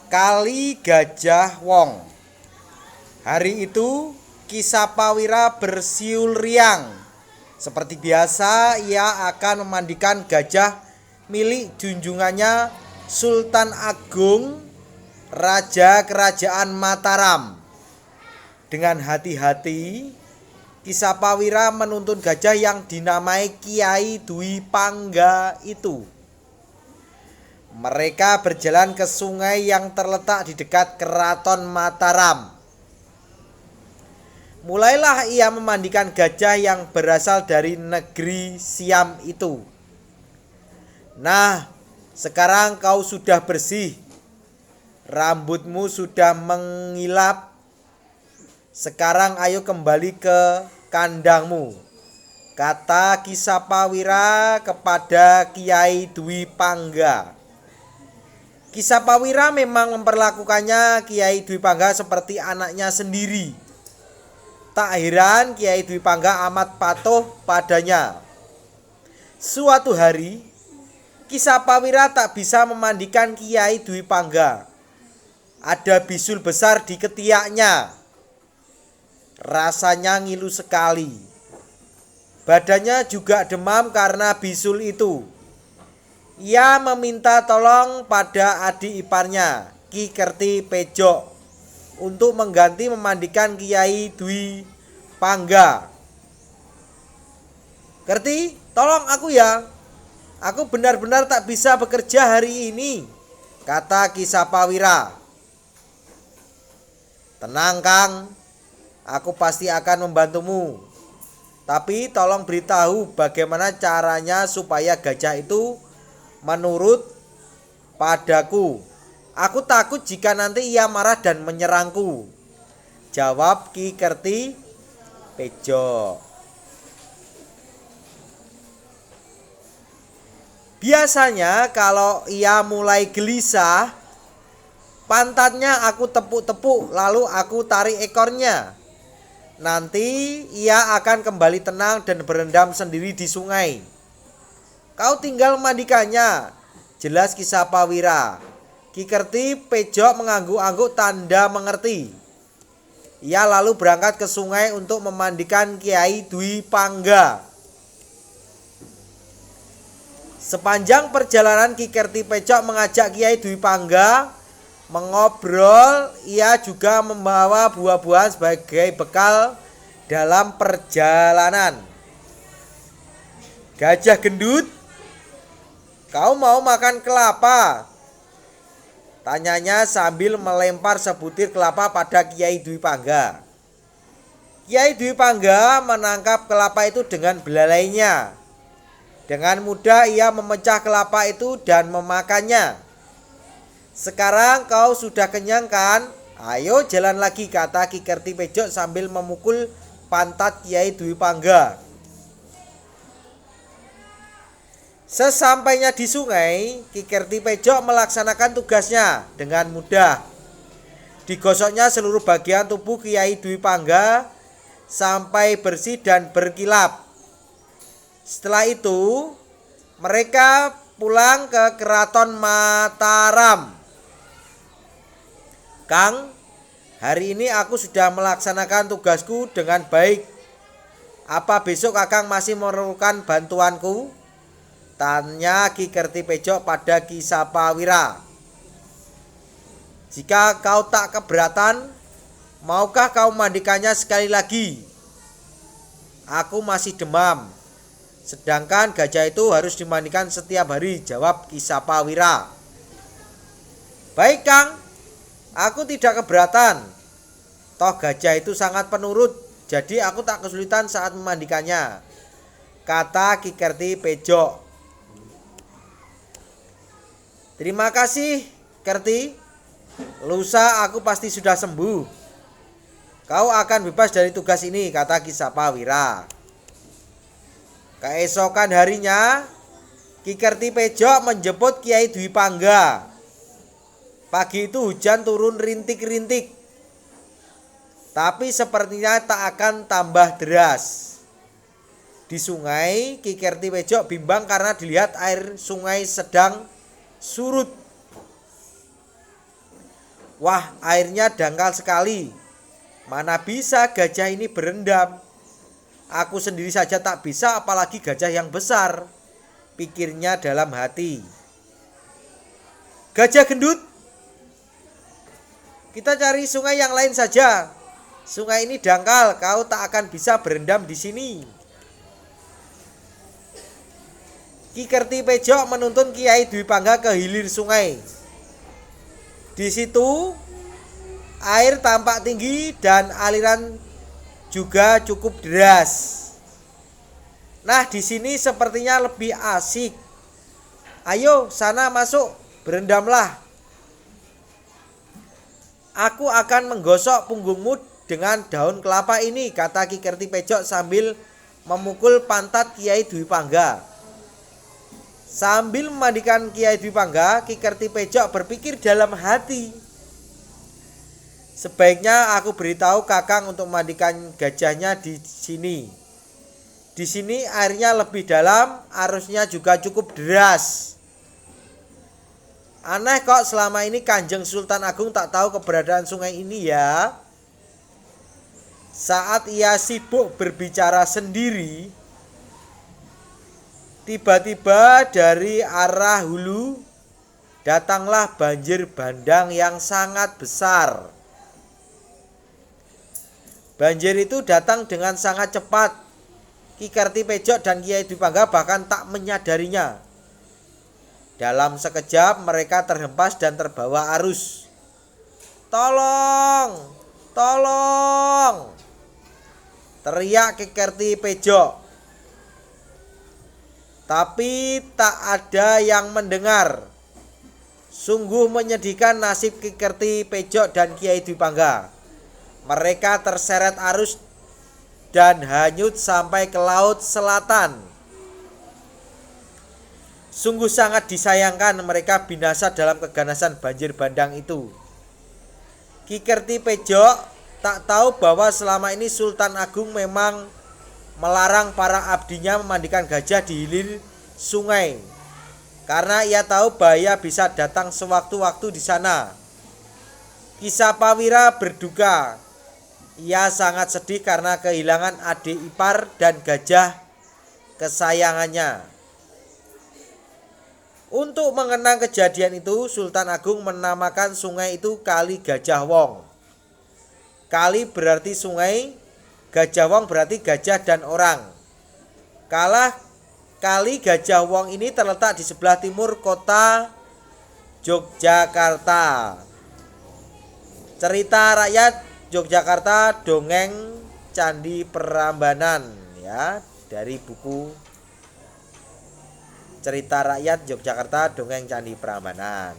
Kali Gajah Wong. Hari itu Ki Sapawira bersiul riang. Seperti biasa ia akan memandikan gajah milik junjungannya Sultan Agung Raja Kerajaan Mataram. Dengan hati-hati Ki Sapawira menuntun gajah yang dinamai Kiai Dwi Pangga itu. Mereka berjalan ke sungai yang terletak di dekat Keraton Mataram. Mulailah ia memandikan gajah yang berasal dari negeri Siam itu. Nah, sekarang kau sudah bersih. Rambutmu sudah mengilap. Sekarang ayo kembali ke kandangmu, kata Ki Sapawira kepada Kiai Dwi Pangga. Ki Sapawira memang memperlakukannya Kiai Dwi Pangga seperti anaknya sendiri. Tak heran Kiai Dwi Pangga amat patuh padanya. Suatu hari Ki Sapawira tak bisa memandikan Kiai Dwi Pangga. Ada bisul besar di ketiaknya. Rasanya ngilu sekali. Badannya juga demam karena bisul itu. Ia meminta tolong pada adik iparnya, Ki Kerti Pejok, untuk mengganti memandikan Kiai Dwi Pangga. Kerti, tolong aku ya. Aku benar-benar tak bisa bekerja hari ini, kata Ki Sapawira. Tenang Kang, aku pasti akan membantumu. Tapi tolong beritahu bagaimana caranya supaya gajah itu menurut padaku. Aku takut jika nanti ia marah dan menyerangku, jawab Ki Kerti Pejok. Biasanya kalau ia mulai gelisah, pantatnya aku tepuk-tepuk lalu aku tarik ekornya. Nanti ia akan kembali tenang dan berendam sendiri di sungai. Kau tinggal memandikannya, jelas Ki Sapawira. Ki Kerti Pejok mengangguk-angguk tanda mengerti. Ia lalu berangkat ke sungai untuk memandikan Kiai Dwi Pangga. Sepanjang perjalanan Ki Kerti Pejok mengajak Kiai Dwi Pangga mengobrol. Ia juga membawa buah-buahan sebagai bekal dalam perjalanan. Gajah gendut, kau mau makan kelapa? Tanyanya sambil melempar sebutir kelapa pada Kiai Dwi Pangga. Kiai Dwi Pangga menangkap kelapa itu dengan belalainya. Dengan mudah ia memecah kelapa itu dan memakannya. Sekarang kau sudah kenyang kan? Ayo jalan lagi, kata Ki Kerti Pejok sambil memukul pantat Kiai Dwi Pangga. Sesampainya di sungai, Ki Kerti Pejok melaksanakan tugasnya dengan mudah. Digosoknya seluruh bagian tubuh Kiai Dwi Pangga sampai bersih dan berkilap. Setelah itu, mereka pulang ke Keraton Mataram. Kang, hari ini aku sudah melaksanakan tugasku dengan baik. Apa besok Kakang masih memerlukan bantuanku? Tanya Ki Kerti Pejok pada Ki Sapawira. Jika kau tak keberatan, maukah kau mandikannya sekali lagi? Aku masih demam. Sedangkan gajah itu harus dimandikan setiap hari, jawab Ki Sapawira. Baik Kang, aku tidak keberatan. Toh gajah itu sangat penurut, jadi aku tak kesulitan saat memandikannya, kata Ki Kerti Pejok. Terima kasih Kerti, lusa aku pasti sudah sembuh. Kau akan bebas dari tugas ini, kata Ki Sapawira. Keesokan harinya, Ki Kerti Pejok menjemput Kiai Dwi Pangga. Pagi itu hujan turun rintik-rintik, tapi sepertinya tak akan tambah deras. Di sungai, Ki Kerti Pejok bimbang karena dilihat air sungai sedang surut. Wah, airnya dangkal sekali. Mana bisa gajah ini berendam? Aku sendiri saja tak bisa, apalagi gajah yang besar, pikirnya dalam hati. Gajah gendut, kita cari sungai yang lain saja. Sungai ini dangkal, kau tak akan bisa berendam di sini. Ki Kertipejok menuntun Kiai Dwi Pangga ke hilir sungai. Di situ air tampak tinggi dan aliran juga cukup deras. Nah, di sini sepertinya lebih asik. Ayo, sana masuk, berendamlah. Aku akan menggosok punggungmu dengan daun kelapa ini, kata Ki Kertipejok sambil memukul pantat Kiai Dwi Pangga. Sambil memandikan Kiai Dwi Pangga, Ki Kertipejok berpikir dalam hati, sebaiknya aku beritahu Kakang untuk memandikan gajahnya di sini. Di sini airnya lebih dalam, arusnya juga cukup deras. Aneh kok selama ini Kanjeng Sultan Agung tak tahu keberadaan sungai ini ya. Saat ia sibuk berbicara sendiri, tiba-tiba dari arah hulu datanglah banjir bandang yang sangat besar. Banjir itu datang dengan sangat cepat. Ki Kertipejok dan Kiai Dwi Pangga bahkan tak menyadarinya. Dalam sekejap mereka terhempas dan terbawa arus. Tolong! Tolong! Teriak Ki Kertipejok. Tapi tak ada yang mendengar. Sungguh menyedihkan nasib Ki Kertipejok dan Kiai Dwi Pangga. Mereka terseret arus dan hanyut sampai ke laut selatan. Sungguh sangat disayangkan mereka binasa dalam keganasan banjir bandang itu. Ki Kertipejok tak tahu bahwa selama ini Sultan Agung memang melarang para abdinya memandikan gajah di hilir sungai, karena ia tahu bahaya bisa datang sewaktu-waktu di sana. Ki Sapawira berduka. Ia sangat sedih karena kehilangan adik ipar dan gajah kesayangannya. Untuk mengenang kejadian itu, Sultan Agung menamakan sungai itu Kali Gajah Wong. Kali berarti sungai, Gajah Wong berarti gajah dan orang. Kali Gajah Wong ini terletak di sebelah timur kota Yogyakarta. Cerita rakyat Yogyakarta, dongeng Candi Prambanan, ya, dari buku Cerita Rakyat Yogyakarta, dongeng Candi Prambanan.